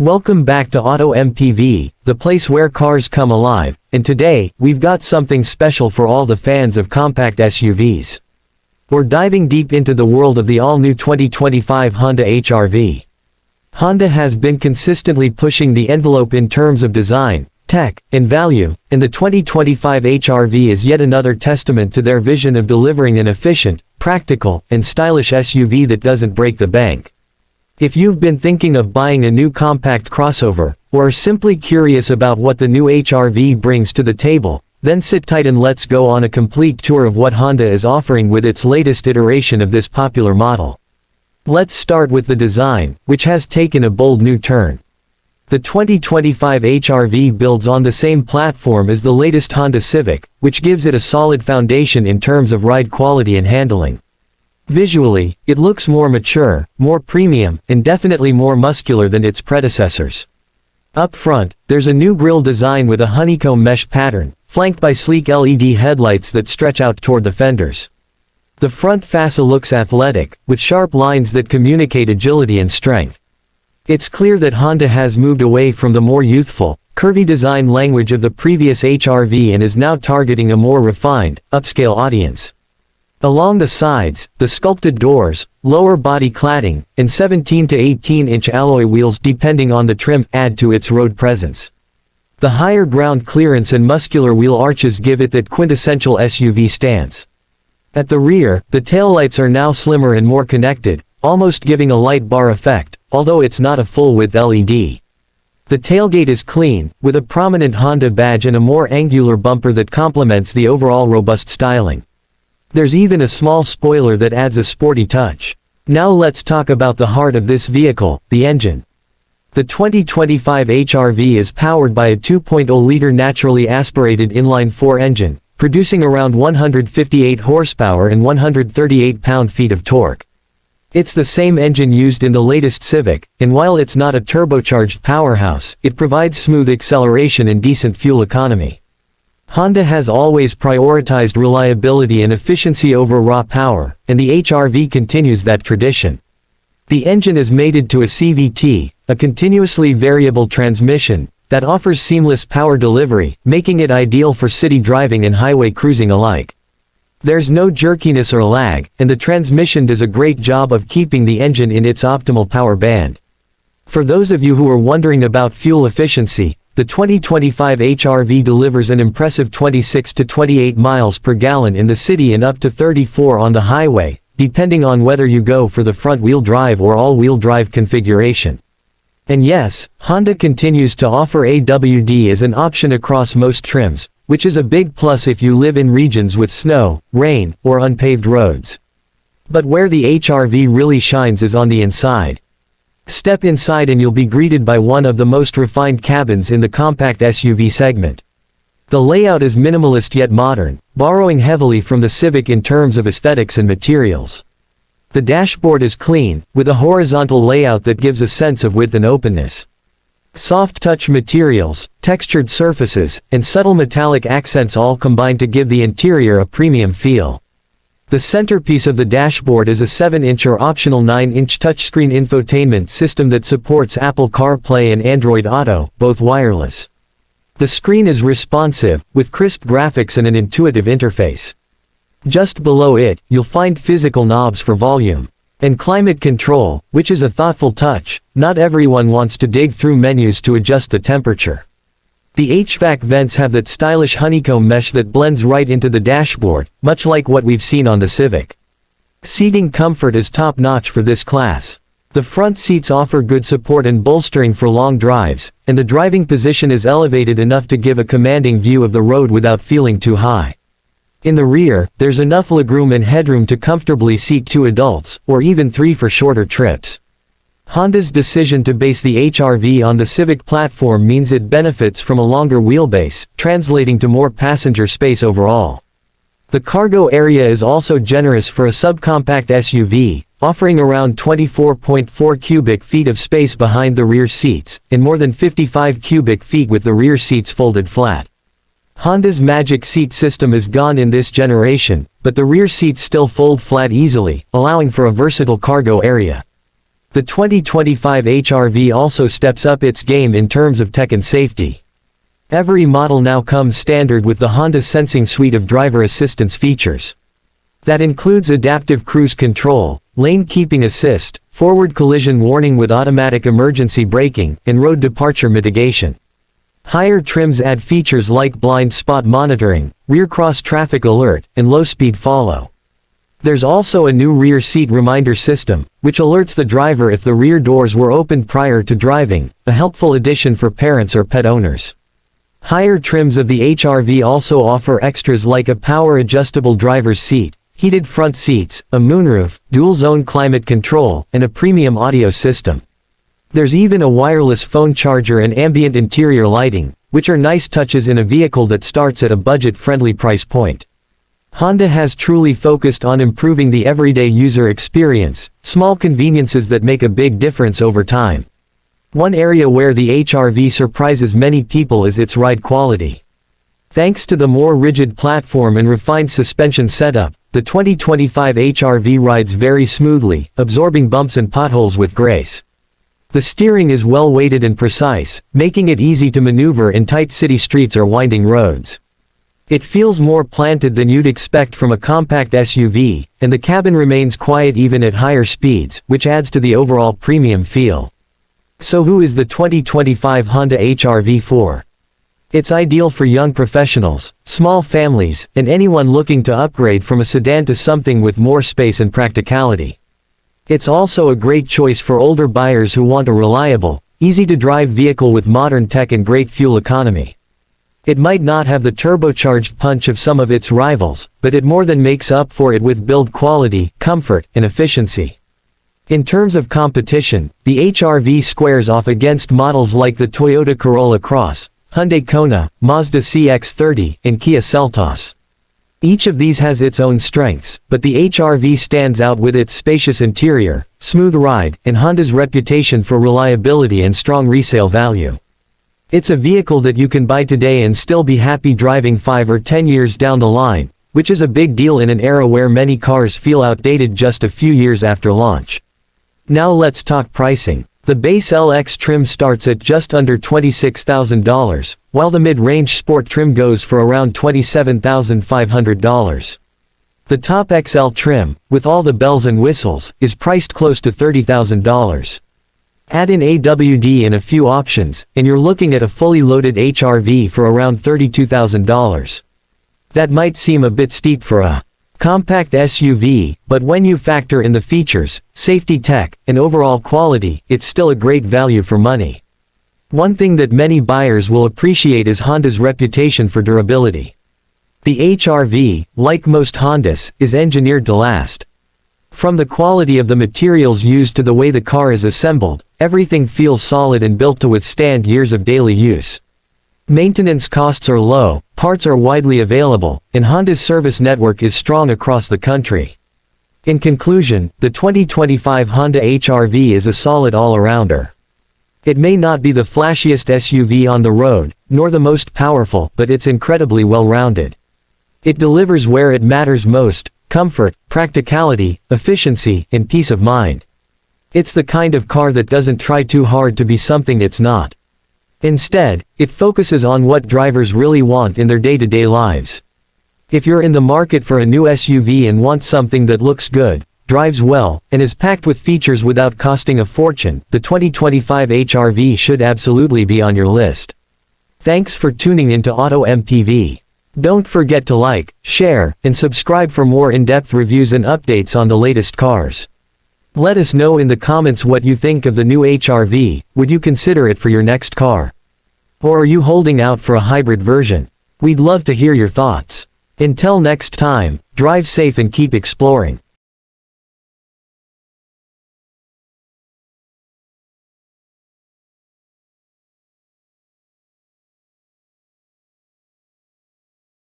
Welcome back to Auto MPV, the place where cars come alive, and today, we've got something special for all the fans of compact SUVs. We're diving deep into the world of the all-new 2025 Honda HR-V. Honda has been consistently pushing the envelope in terms of design, tech, and value, and the 2025 HR-V is yet another testament to their vision of delivering an efficient, practical, and stylish SUV that doesn't break the bank. If you've been thinking of buying a new compact crossover, or are simply curious about what the new HR-V brings to the table, then sit tight and let's go on a complete tour of what Honda is offering with its latest iteration of this popular model. Let's start with the design, which has taken a bold new turn. The 2025 HR-V builds on the same platform as the latest Honda Civic, which gives it a solid foundation in terms of ride quality and handling. Visually, it looks more mature, more premium, and definitely more muscular than its predecessors. Up front, there's a new grille design with a honeycomb mesh pattern, flanked by sleek LED headlights that stretch out toward the fenders. The front fascia looks athletic, with sharp lines that communicate agility and strength. It's clear that Honda has moved away from the more youthful, curvy design language of the previous HR-V and is now targeting a more refined, upscale audience. Along the sides, the sculpted doors, lower body cladding, and 17 to 18-inch alloy wheels depending on the trim add to its road presence. The higher ground clearance and muscular wheel arches give it that quintessential SUV stance. At the rear, the taillights are now slimmer and more connected, almost giving a light bar effect, although it's not a full-width LED. The tailgate is clean, with a prominent Honda badge and a more angular bumper that complements the overall robust styling. There's even a small spoiler that adds a sporty touch. Now let's talk about the heart of this vehicle, the engine. The 2025 HR-V is powered by a 2.0-liter naturally aspirated inline-4 engine, producing around 158 horsepower and 138 pound-feet of torque. It's the same engine used in the latest Civic, and while it's not a turbocharged powerhouse, it provides smooth acceleration and decent fuel economy. Honda has always prioritized reliability and efficiency over raw power, and the HR-V continues that tradition. The engine is mated to a CVT, a continuously variable transmission, that offers seamless power delivery, making it ideal for city driving and highway cruising alike. There's no jerkiness or lag, and the transmission does a great job of keeping the engine in its optimal power band. For those of you who are wondering about fuel efficiency, the 2025 HR-V delivers an impressive 26 to 28 miles per gallon in the city and up to 34 on the highway, depending on whether you go for the front-wheel drive or all-wheel drive configuration. And yes, Honda continues to offer AWD as an option across most trims, which is a big plus if you live in regions with snow, rain, or unpaved roads. But where the HR-V really shines is on the inside. Step inside and you'll be greeted by one of the most refined cabins in the compact SUV segment. The layout is minimalist yet modern, borrowing heavily from the Civic in terms of aesthetics and materials. The dashboard is clean, with a horizontal layout that gives a sense of width and openness. Soft touch materials, textured surfaces, and subtle metallic accents all combine to give the interior a premium feel. The centerpiece of the dashboard is a 7-inch or optional 9-inch touchscreen infotainment system that supports Apple CarPlay and Android Auto, both wireless. The screen is responsive, with crisp graphics and an intuitive interface. Just below it, you'll find physical knobs for volume and climate control, which is a thoughtful touch. Not everyone wants to dig through menus to adjust the temperature. The HVAC vents have that stylish honeycomb mesh that blends right into the dashboard, much like what we've seen on the Civic. Seating comfort is top-notch for this class. The front seats offer good support and bolstering for long drives, and the driving position is elevated enough to give a commanding view of the road without feeling too high. In the rear, there's enough legroom and headroom to comfortably seat 2 adults, or even 3 for shorter trips. Honda's decision to base the HR-V on the Civic platform means it benefits from a longer wheelbase, translating to more passenger space overall. The cargo area is also generous for a subcompact SUV, offering around 24.4 cubic feet of space behind the rear seats, and more than 55 cubic feet with the rear seats folded flat. Honda's Magic Seat system is gone in this generation, but the rear seats still fold flat easily, allowing for a versatile cargo area. The 2025 HR-V also steps up its game in terms of tech and safety. Every model now comes standard with the Honda Sensing suite of driver assistance features. That includes adaptive cruise control, lane keeping assist, forward collision warning with automatic emergency braking, and road departure mitigation. Higher trims add features like blind spot monitoring, rear cross traffic alert, and low-speed follow. There's also a new rear seat reminder system, which alerts the driver if the rear doors were opened prior to driving, a helpful addition for parents or pet owners. Higher trims of the HR-V also offer extras like a power-adjustable driver's seat, heated front seats, a moonroof, dual-zone climate control, and a premium audio system. There's even a wireless phone charger and ambient interior lighting, which are nice touches in a vehicle that starts at a budget-friendly price point. Honda has truly focused on improving the everyday user experience, small conveniences that make a big difference over time. One area where the HR-V surprises many people is its ride quality. Thanks to the more rigid platform and refined suspension setup, the 2025 HR-V rides very smoothly, absorbing bumps and potholes with grace. The steering is well weighted and precise, making it easy to maneuver in tight city streets or winding roads. It feels more planted than you'd expect from a compact SUV, and the cabin remains quiet even at higher speeds, which adds to the overall premium feel. So who is the 2025 Honda HR-V for? It's ideal for young professionals, small families, and anyone looking to upgrade from a sedan to something with more space and practicality. It's also a great choice for older buyers who want a reliable, easy-to-drive vehicle with modern tech and great fuel economy. It might not have the turbocharged punch of some of its rivals, but it more than makes up for it with build quality, comfort, and efficiency. In terms of competition, the HR-V squares off against models like the Toyota Corolla Cross, Hyundai Kona, Mazda CX-30, and Kia Seltos. Each of these has its own strengths, but the HR-V stands out with its spacious interior, smooth ride, and Honda's reputation for reliability and strong resale value. It's a vehicle that you can buy today and still be happy driving 5 or 10 years down the line, which is a big deal in an era where many cars feel outdated just a few years after launch. Now let's talk pricing. The base LX trim starts at just under $26,000, while the mid-range sport trim goes for around $27,500. The top XL trim, with all the bells and whistles, is priced close to $30,000. Add in AWD and a few options, and you're looking at a fully loaded HR-V for around $32,000. That might seem a bit steep for a compact SUV, but when you factor in the features, safety tech, and overall quality, it's still a great value for money. One thing that many buyers will appreciate is Honda's reputation for durability. The HR-V, like most Hondas, is engineered to last. From the quality of the materials used to the way the car is assembled, everything feels solid and built to withstand years of daily use. Maintenance costs are low, parts are widely available, and Honda's service network is strong across the country. In conclusion, the 2025 Honda HR-V is a solid all-arounder. It may not be the flashiest SUV on the road, nor the most powerful, but it's incredibly well-rounded. It delivers where it matters most: comfort, practicality, efficiency, and peace of mind. It's the kind of car that doesn't try too hard to be something it's not. Instead, it focuses on what drivers really want in their day-to-day lives. If you're in the market for a new SUV and want something that looks good, drives well, and is packed with features without costing a fortune, the 2025 HR-V should absolutely be on your list. Thanks for tuning into Auto MPV. Don't forget to like, share, and subscribe for more in-depth reviews and updates on the latest cars. Let us know in the comments what you think of the new HR-V. Would you consider it for your next car? Or are you holding out for a hybrid version? We'd love to hear your thoughts. Until next time, drive safe and keep exploring.